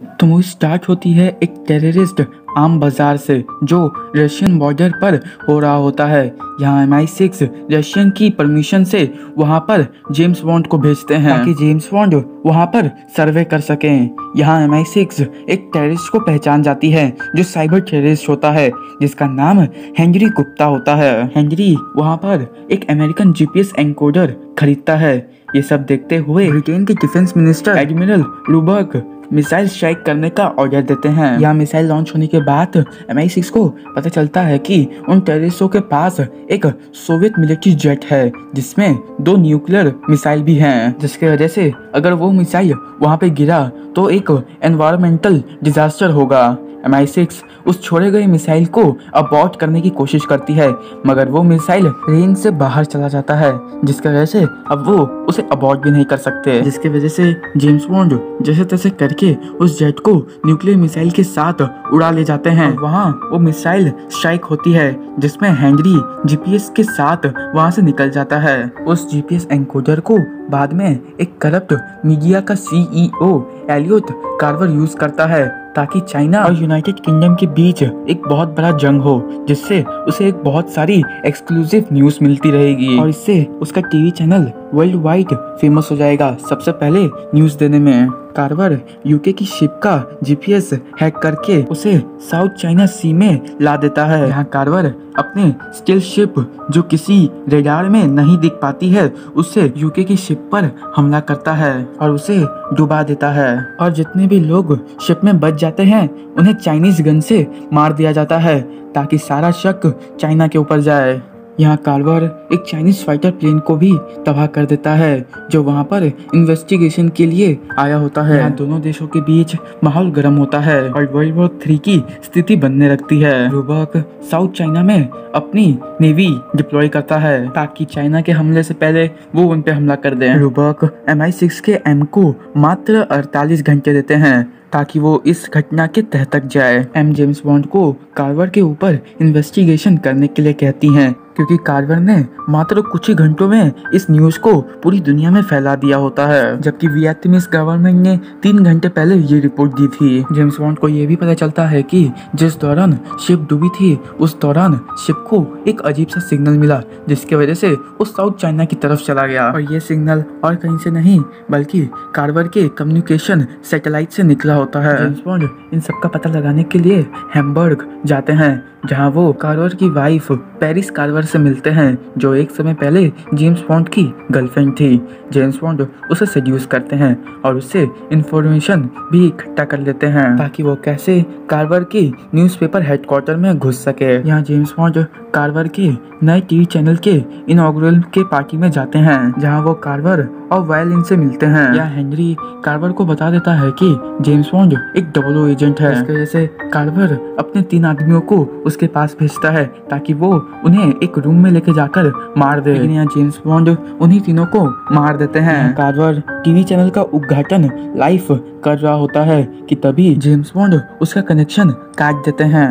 तो movie start होती है एक टेररिस्ट आम बाजार से जो रशियन बॉर्डर पर हो रहा होता है। यहाँ MI6 रशियन की परमिशन से वहाँ पर जेम्स बॉन्ड को भेजते हैं ताकि जेम्स बॉन्ड वहाँ पर सर्वे कर सकें। यहाँ MI6 एक टेररिस्ट को पहचान जाती है जो साइबर टेररिस्ट होता है जिसका नाम हेनरी गुप्ता होता है। हेनरी वहाँ पर एक अमेरिकन GPS एनकोडर खरीदता है। ये सब देखते हुए ब्रिटेन के डिफेंस मिनिस्टर एडमिरल रूबर्ग मिसाइल स्ट्राइक करने का ऑर्डर देते हैं। यहाँ मिसाइल लॉन्च होने के बाद MI6 को पता चलता है कि उन टेररिस्टों के पास एक सोवियत मिलिट्री जेट है जिसमें 2 न्यूक्लियर मिसाइल भी हैं, जिसके वजह से अगर वो मिसाइल वहाँ पे गिरा तो एक एनवायरमेंटल डिजास्टर होगा। MI6 उस छोड़े गए मिसाइल को अबॉर्ट करने की कोशिश करती है मगर वो मिसाइल रेंज से बाहर चला जाता है जिसकी वजह से अब वो उसे अबॉर्ट भी नहीं कर सकते, जिसकी वजह से जेम्स बॉन्ड जैसे तैसे करके उस जेट को न्यूक्लियर मिसाइल के साथ उड़ा ले जाते हैं। वहाँ वो मिसाइल स्ट्राइक होती है जिसमें हेनरी GPS के साथ वहाँ से निकल जाता है। उस GPS एनकोडर को बाद में एक करप्ट मीडिया का CEO एलियट कार्वर यूज करता है ताकि चाइना और यूनाइटेड किंगडम के बीच एक बहुत बड़ा जंग हो जिससे उसे एक बहुत सारी एक्सक्लूसिव न्यूज मिलती रहेगी और इससे उसका TV channel world wide famous हो जाएगा सबसे पहले न्यूज देने में। कार्वर UK की शिप का GPS हैक करके उसे साउथ चाइना सी में ला देता है। यहाँ कार्वर अपने स्टील शिप जो किसी रेडार में नहीं दिख पाती है उससे UK की शिप पर हमला करता है और उसे डुबा देता है और जितने भी लोग शिप में बच जाते हैं उन्हें चाइनीज गन से मार दिया जाता है ताकि सारा शक चाइना के ऊपर जाए। यहाँ कार्वर एक चाइनीज फाइटर प्लेन को भी तबाह कर देता है जो वहाँ पर इन्वेस्टिगेशन के लिए आया होता है। यहाँ दोनों देशों के बीच माहौल गर्म होता है और वर्ल्ड वॉर 3 की स्थिति बनने लगती है। रूबर्ग साउथ चाइना में अपनी नेवी डिप्लॉय करता है ताकि चाइना के हमले से पहले वो उन पे हमला कर दे। रूबर्ग MI6 के M को मात्र 48 घंटे देते हैं ताकि वो इस घटना के तह तक जाए। M जेम्स बॉन्ड को कार्वर के ऊपर इन्वेस्टिगेशन करने के लिए कहती हैं क्योंकि कार्वर ने मात्र कुछ ही घंटों में इस न्यूज को पूरी दुनिया में फैला दिया होता है जबकि वियतनामीज गवर्नमेंट ने 3 घंटे पहले ये रिपोर्ट दी थी। जेम्स बॉन्ड को ये भी पता चलता है कि जिस दौरान शिप डूबी थी उस दौरान शिप को एक अजीब सा सिग्नल मिला जिसकी वजह से वो साउथ चाइना की तरफ चला गया और ये सिग्नल और कहीं से नहीं बल्कि कार्वर के कम्युनिकेशन सैटेलाइट से निकला होता है। जेम्स बॉन्ड इन सब का पता लगाने के लिए हैम्बर्ग जाते हैं जहाँ वो कार्वर की वाइफ पेरिस कार्वर से मिलते हैं जो एक समय पहले जेम्स बॉन्ड की गर्लफ्रेंड थी। जेम्स बॉन्ड उसे सेड्यूस करते हैं और उससे इंफॉर्मेशन भी इकट्ठा कर लेते हैं ताकि वो कैसे कार्वर के न्यूज़पेपर हेडक्वार्टर में घुस सके। यहाँ जेम्स बॉन्ड कार्वर के नए टीवी चैनल के इनॉग्रेशन के पार्टी में जाते हैं जहाँ वो कार्वर और वायलिन से मिलते हैं। यहाँ हेनरी कार्वर को बता देता है कि जेम्स बॉन्ड एक 00 एजेंट है। इसकी वजह से कार्वर अपने 3 आदमियों को उसके पास भेजता है ताकि वो उन्हें एक रूम में लेके जाकर मार दे, लेकिन यहाँ जेम्स बॉन्ड उन्हीं तीनों को मार देते हैं। कार्वर टीवी चैनल का उद्घाटन लाइव कर रहा होता है कि तभी जेम्स बॉन्ड उसका कनेक्शन काट देते हैं।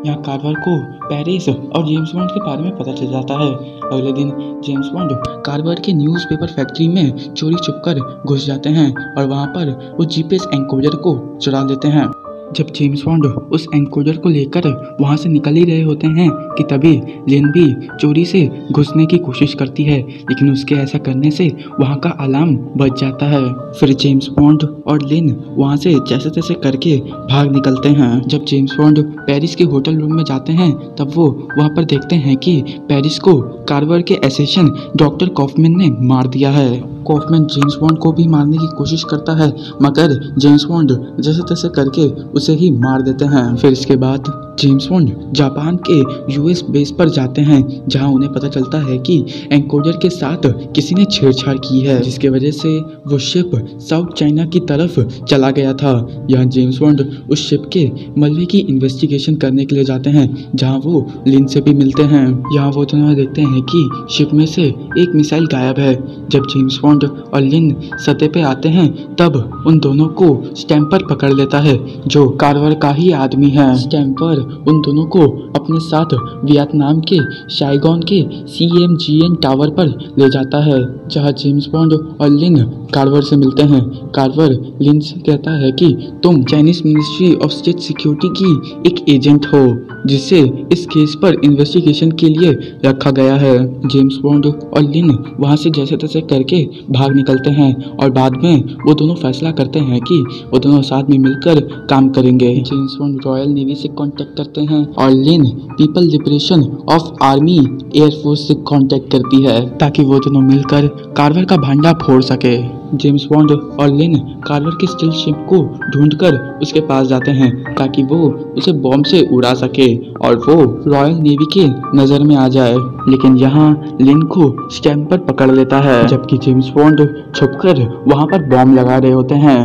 यहाँ कार्वर को पेरिस और जेम्स बॉन्ड के बारे में पता चल जाता है। अगले दिन जेम्स बॉन्ड कार्वर के न्यूज़पेपर फैक्ट्री में चोरी छुपकर घुस जाते हैं और वहाँ पर वो GPS एनकोडर को चुरा लेते हैं। जब जेम्स बॉन्ड उस एनकोडर को लेकर वहाँ से निकल ही रहे होते हैं कि तभी लिन भी चोरी से घुसने की कोशिश करती है लेकिन उसके ऐसा करने से वहाँ का अलार्म बज जाता है। फिर जेम्स बॉन्ड और लिन वहाँ से जैसे तैसे करके भाग निकलते हैं। जब जेम्स बॉन्ड पेरिस के होटल रूम में जाते हैं तब वो वहाँ पर देखते हैं कि पेरिस को कार्वर के एसेसन डॉक्टर कॉफमैन ने मार दिया है। कॉफमैन जेम्स बॉन्ड को भी मारने की कोशिश करता है मगर जेम्स बॉन्ड जैसे तैसे करके उसे ही मार देते हैं। फिर इसके बाद जेम्स बॉन्ड जापान के US बेस पर जाते हैं जहां उन्हें पता चलता है कि एनकोडर के साथ किसी ने छेड़छाड़ की है जिसके वजह से वो शिप साउथ चाइना की तरफ चला गया था। यहाँ जेम्स बॉन्ड उस शिप के मलबे की इन्वेस्टिगेशन करने के लिए जाते हैं जहां वो लिन से भी मिलते हैं। यहाँ वो दोनों देखते हैं कि शिप में से एक मिसाइल गायब है। जब जेम्स बॉन्ड और लिन सतह पे आते हैं तब उन दोनों को स्टैम्पर पकड़ लेता है जो कार्वर का ही आदमी है। स्टैम्पर उन दोनों को अपने साथ वियतनाम के साइगोन के CMGN टावर पर ले जाता है, जहां जेम्स बॉन्ड और लिन कार्वर से मिलते हैं। कार्वर लिन से कहता है कि तुम Chinese ministry of state security की एक एजेंट हो, जिसे इस केस पर इन्वेस्टिगेशन के लिए रखा गया है। जेम्स बॉन्ड और लिन वहां से जैसे तैसे करके भाग निकलते हैं और बाद में वो दोनों फैसला करते हैं कि वो दोनों साथ में मिलकर काम करेंगे। जेम्स बॉन्ड रॉयल नेवी से कांटेक्ट करते हैं और लिन people liberation of army air force से कांटेक्ट करती है ताकि वो दोनों मिलकर कार्वर का भांडा फोड़ सके। जेम्स बॉन्ड और लिन कार्वर के स्टील शिप को ढूंढकर उसके पास जाते हैं ताकि वो उसे बॉम्ब से उड़ा सके और वो रॉयल नेवी के नज़र में आ जाए। लेकिन यहाँ लिन को स्टैम्पर पकड़ लेता है, जबकि जेम्स बॉन्ड छुपकर वहाँ पर बॉम्ब लगा रहे होते हैं।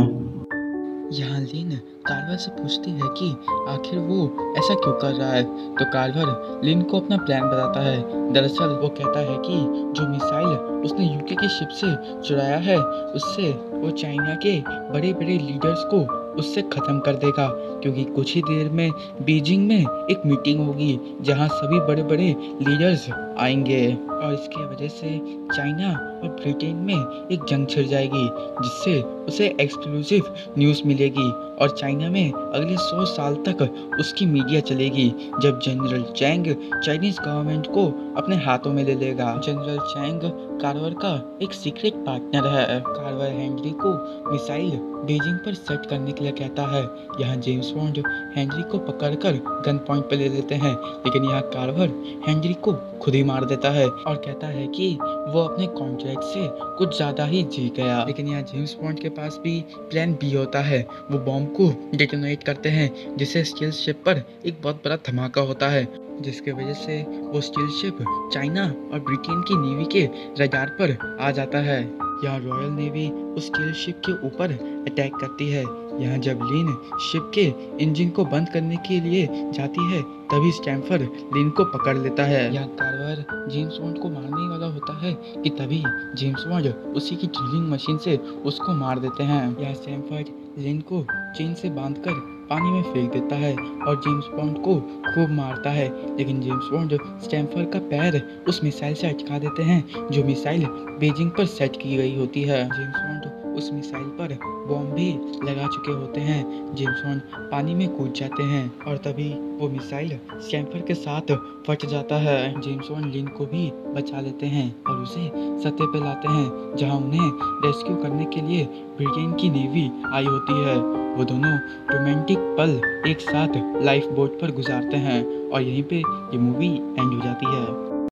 यहाँ लिन कार्वर से पूछती है कि आखिर वो ऐसा क्यों कर रहा है, तो कार्वर लिन को अपना प्लान बताता है। दरअसल वो कहता है कि जो मिसाइल उसने यूके की शिप से चुराया है, उससे वो चाइना के बड़े बड़े लीडर्स को उससे ख़त्म कर देगा, क्योंकि कुछ ही देर में बीजिंग में एक मीटिंग होगी जहां सभी बड़े बड़े लीडर्स आएंगे और इसके वजह से चाइना और ब्रिटेन में एक जंग छिड़ जाएगी, जिससे उसे एक्सक्लूसिव न्यूज़ मिलेगी और चाइना में अगले 100 साल तक उसकी मीडिया चलेगी, जब जनरल चैंग चाइनीज गवर्नमेंट को अपने हाथों में ले लेगा। जनरल चैंग कार्वर का एक सीक्रेट पार्टनर है। कार्वर हेनरी को मिसाइल बीजिंग पर सेट करने के लिए कहता है। यहाँ जेम्स बॉन्ड हेनरी को पकड़कर गन पॉइंट पर ले लेते हैं, लेकिन यहाँ कार्वर हेनरी को खुद ही मार देता है और कहता है कि वो अपने कॉन्ट्रैक्ट से कुछ ज़्यादा ही जीत गया। लेकिन यहाँ जेम्स बॉन्ड के पास भी प्लान बी होता है। वो बॉम्ब को डेटोनेट करते हैं, जिससे स्टील शिप पर एक बहुत बड़ा धमाका होता है, जिसके वजह से वो स्टील शिप चाइना और ब्रिटेन की नेवी के रडार पर आ जाता है। यहाँ रॉयल नेवी उस स्टील शिप के ऊपर अटैक करती है। यहाँ जब लिन शिप के इंजन को बंद करने के लिए जाती है, तभी स्टैम्फर लिन को पकड़ लेता है। यहाँ कार्वर जेम्स बॉन्ड को मारने वाला होता है कि तभी जेम्स बॉन्ड उसी की ड्रिलिंग मशीन से उसको मार देते हैं। यहाँ स्टैम्फर लिन को चेन से बांधकर पानी में फेंक देता है और जेम्स बॉन्ड को खूब मारता है, लेकिन जेम्स बॉन्ड स्टैम्फर का पैर उस मिसाइल से अटका देते हैं जो मिसाइल बीजिंग पर सेट की गई होती है। जेम्स बॉन्ड उस मिसाइल पर बॉम्ब भी लगा चुके होते हैं। जेम्स बॉन्ड पानी में कूद जाते हैं और तभी वो मिसाइल स्टैम्फर के साथ फट जाता है। जेम्स बॉन्ड लिन को भी बचा लेते हैं और उसे सतह पे लाते हैं, जहां उन्हें रेस्क्यू करने के लिए ब्रिटेन की नेवी आई होती है। वो दोनों रोमांटिक पल एक साथ लाइफ बोट पर गुजारते हैं और यहीं पे ये मूवी एंड हो जाती है।